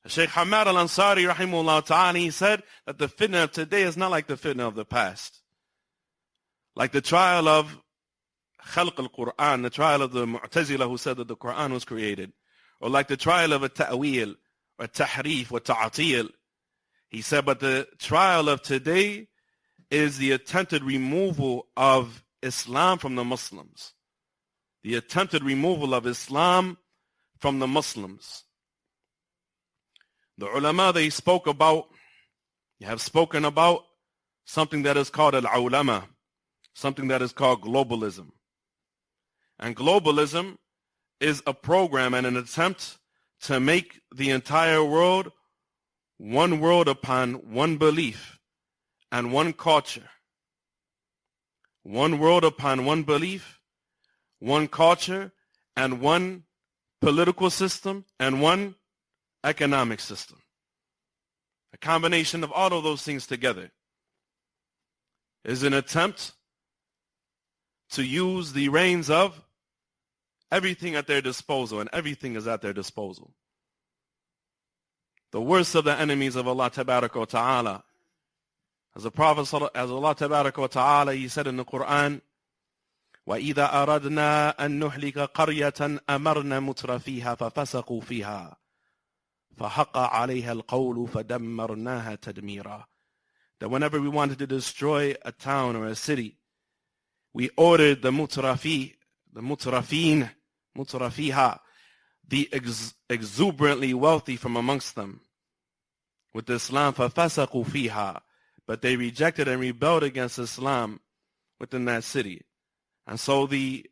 Shaykh Hamad al-Ansari rahimahullah ta'ala, he said that the fitna of today is not like the fitna of the past. Like the trial of Khalq al-Quran, the trial of the Mu'tazila who said that the Quran was created. Or like the trial of a ta'wil, or tahrif, or ta'atil. He said, but the trial of today is the attempted removal of Islam from the Muslims. The attempted removal of Islam from the Muslims. The ulama, they have spoken about something that is called al-ulama, something that is called globalism. And globalism is a program and an attempt to make the entire world one world upon one belief and one culture. One world upon one belief, one culture, and one political system, and one economic system. A combination of all of those things together is an attempt to use the reins of everything at their disposal, and everything is at their disposal. The worst of the enemies of Allah Tabaraka wa Ta'ala, as the Prophet, as Allah Tabaraka wa Ta'ala, he said in the Quran, وَإِذَا أَرَدْنَا أَن نُحْلِكَ قَرْيَةً أَمَرْنَا مُتْرَ فِيهَا فَفَسَقُوا فِيهَا فَحَقَّ عَلَيْهَا الْقَوْلُ فَدَمَّرْنَاهَا تَدْمِيرًا. That whenever we wanted to destroy a town or a city, we ordered the mutrafiha, the exuberantly wealthy from amongst them, with Islam, فَفَسَقُوا فِيهَا, but they rejected and rebelled against Islam within that city. And so the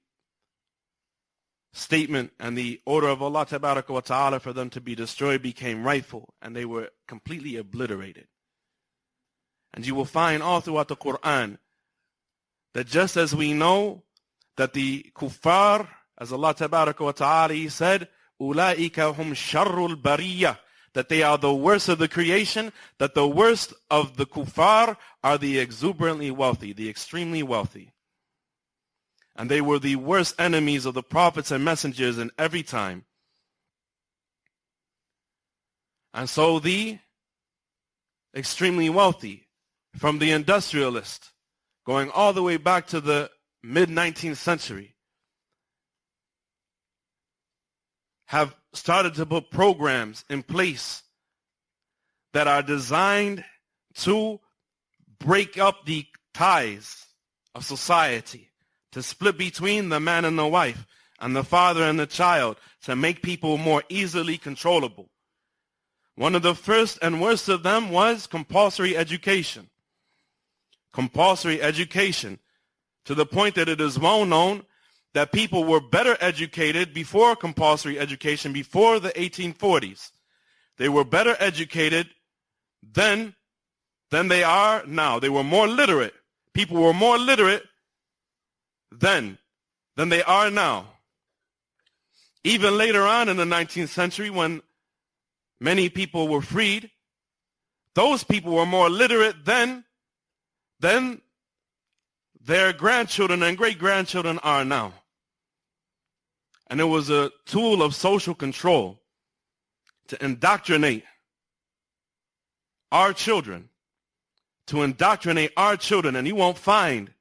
statement and the order of Allah Tabaraka wa Ta'ala for them to be destroyed became rightful, and they were completely obliterated. And you will find all throughout the Quran that just as we know that the kuffar, as Allah Tabaraka wa Ta'ala, he said, أُولَٰئِكَ هُمْ شَرُّ الْبَرِيَّةِ, that they are the worst of the creation, that the worst of the kuffar are the exuberantly wealthy, the extremely wealthy. And they were the worst enemies of the prophets and messengers in every time. And so the extremely wealthy, from the industrialist, going all the way back to the mid-19th century, have started to put programs in place that are designed to break up the ties of society, to split between the man and the wife, and the father and the child, to make people more easily controllable. One of the first and worst of them was compulsory education. Compulsory education, to the point that it is well known that people were better educated before compulsory education, before the 1840s. They were better educated then than they are now. They were more literate. People were more literate then than they are now. Even later on in the 19th century, when many people were freed, those people were more literate then than their grandchildren and great-grandchildren are now. And it was a tool of social control to indoctrinate our children, And you won't find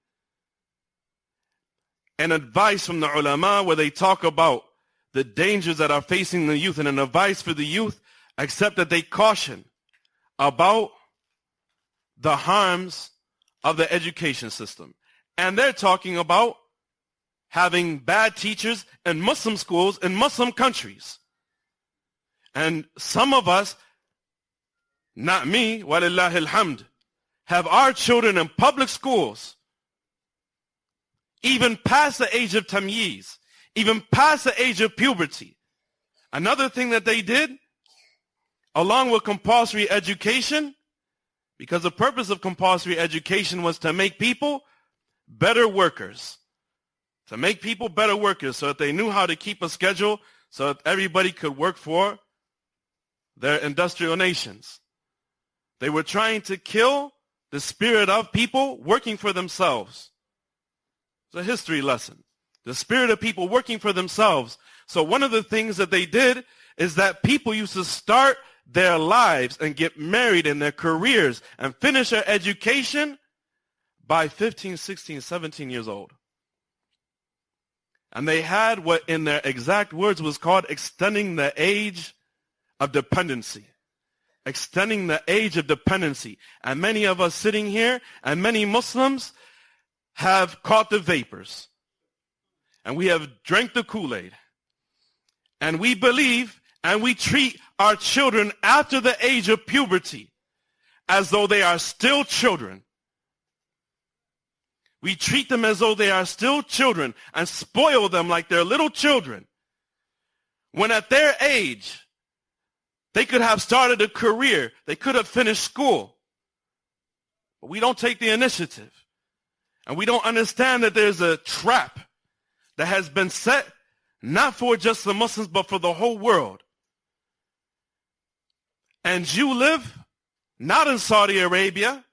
an advice from the ulama where they talk about the dangers that are facing the youth and an advice for the youth, except that they caution about the harms of the education system. And they're talking about having bad teachers in Muslim schools in Muslim countries. And some of us, not me, walillahi alhamd, have our children in public schools, even past the age of tamyiz, even past the age of puberty. Another thing that they did, along with compulsory education, because the purpose of compulsory education was to make people better workers. To make people better workers so that they knew how to keep a schedule so that everybody could work for their industrial nations. They were trying to kill the spirit of people working for themselves. It's a history lesson. The spirit of people working for themselves. So one of the things that they did is that people used to start their lives and get married in their careers and finish their education by 15, 16, 17 years old. And they had what in their exact words was called extending the age of dependency. Extending the age of dependency. And many of us sitting here and many Muslims have caught the vapors. And we have drank the Kool-Aid. And we believe and we treat our children after the age of puberty as though they are still children. We treat them as though they are still children and spoil them like they're little children. When at their age, they could have started a career. They could have finished school. But we don't take the initiative. And we don't understand that there's a trap that has been set not for just the Muslims, but for the whole world. And you live not in Saudi Arabia,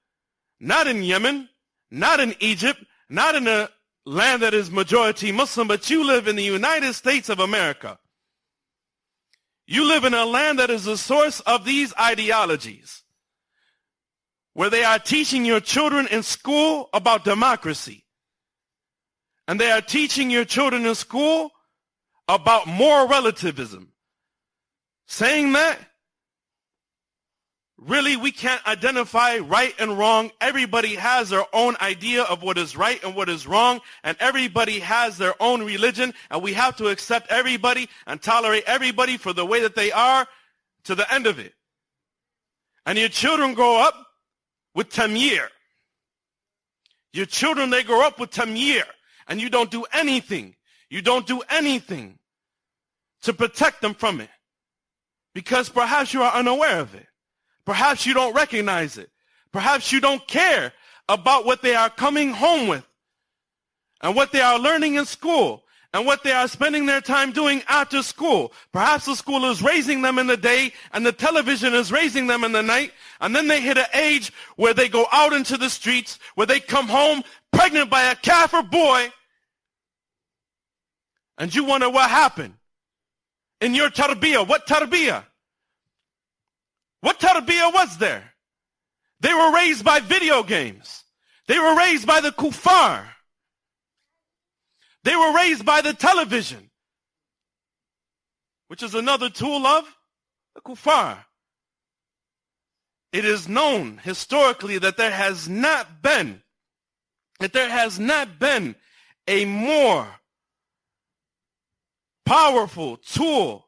not in Yemen, not in Egypt, not in a land that is majority Muslim, but you live in the United States of America. You live in a land that is the source of these ideologies, where they are teaching your children in school about democracy. And they are teaching your children in school about moral relativism, saying that really we can't identify right and wrong. Everybody has their own idea of what is right and what is wrong, and everybody has their own religion, and we have to accept everybody and tolerate everybody for the way that they are to the end of it. And your children grow up with tamyir. Your children, they grow up with tamyir, and you don't do anything. You don't do anything to protect them from it, because perhaps you are unaware of it. Perhaps you don't recognize it. Perhaps you don't care about what they are coming home with and what they are learning in school and what they are spending their time doing after school. Perhaps the school is raising them in the day and the television is raising them in the night, and then they hit an age where they go out into the streets, where they come home pregnant by a kafir boy, and you wonder what happened in your tarbiyah. What tarbiyah? What tarbiyah was there? They were raised by video games. They were raised by the kuffar. They were raised by the television, which is another tool of the kuffar. It is known historically that there has not been a more powerful tool.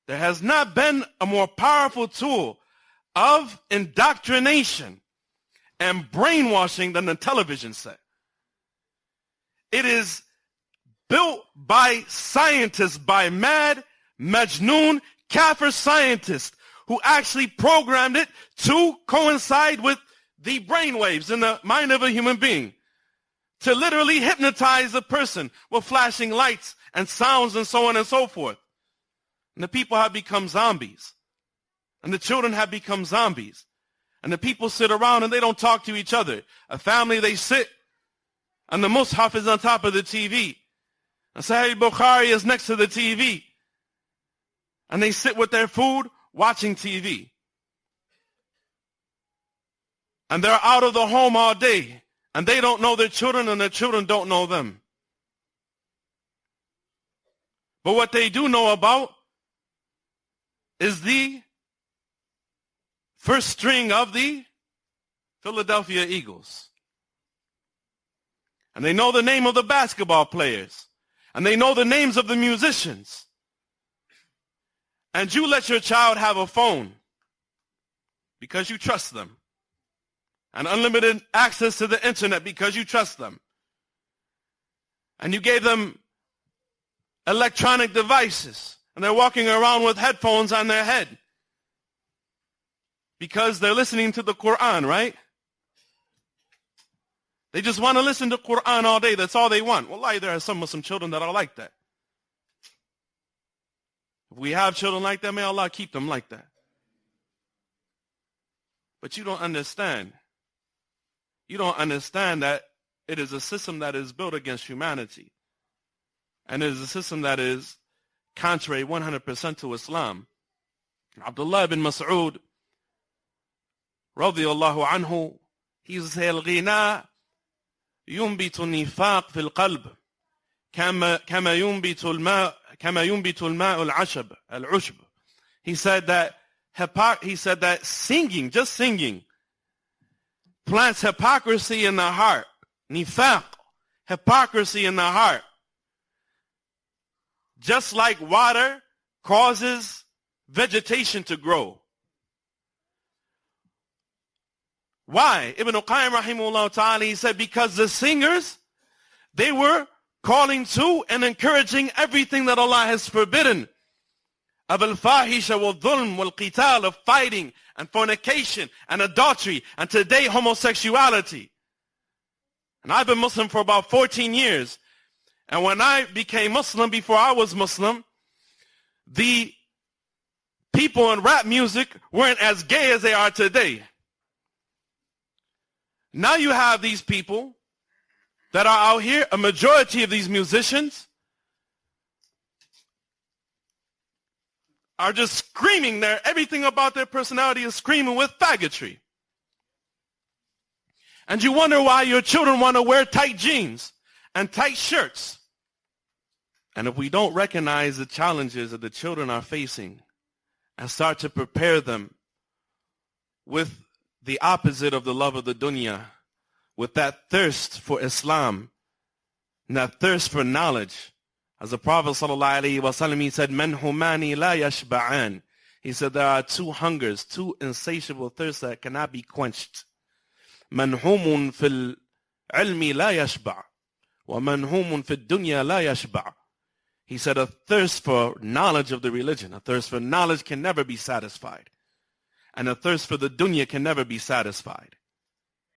There has not been a more powerful tool of indoctrination and brainwashing than the television set. It is built by scientists, by mad, majnoon, kafir scientists who actually programmed it to coincide with the brainwaves in the mind of a human being, to literally hypnotize a person with flashing lights and sounds and so on and so forth. And the people have become zombies. And the children have become zombies. And the people sit around and they don't talk to each other. A family, they sit, and the mushaf is on top of the TV. And Sahih Bukhari is next to the TV. And they sit with their food, watching TV. And they're out of the home all day. And they don't know their children, and their children don't know them. But what they do know about is the first string of the Philadelphia Eagles. And they know the name of the basketball players. And they know the names of the musicians. And you let your child have a phone because you trust them. And unlimited access to the internet because you trust them. And you gave them electronic devices. And they're walking around with headphones on their head because they're listening to the Quran, right? They just want to listen to Quran all day. That's all they want. Wallahi, there are some Muslim children that are like that. If we have children like that, may Allah keep them like that. But you don't understand. You don't understand that it is a system that is built against humanity. And it is a system that is contrary 100% to Islam. Abdullah ibn Mas'ud, radiyallahu anhu, he said, الغناء ينبت النفاق في القلب كما ينبت الماء العشب. He said that singing, just singing, plants hypocrisy in the heart. Nifaq, hypocrisy in the heart. Just like water causes vegetation to grow. Why? Ibn Qayyim rahimahullah ta'ala, he said, because the singers, they were calling to and encouraging everything that Allah has forbidden. Of al-fahisha wal-dhulm wal-qital, of fighting and fornication and adultery, and today homosexuality. And I've been Muslim for about 14 years. And when I became Muslim, before I was Muslim, the people in rap music weren't as gay as they are today. Now you have these people that are out here, a majority of these musicians are just screaming there. Everything about their personality is screaming with faggotry. And you wonder why your children want to wear tight jeans and tight shirts. And if we don't recognize the challenges that the children are facing and start to prepare them with the opposite of the love of the dunya, with that thirst for Islam and that thirst for knowledge. As the Prophet ﷺ, he said, "Man humani la yashba'an." He said there are two hungers, two insatiable thirsts that cannot be quenched. Manhumun fil ilmi la yashba', wa manhumun fil dunya la yashba'. He said a thirst for knowledge of the religion, a thirst for knowledge can never be satisfied. And a thirst for the dunya can never be satisfied.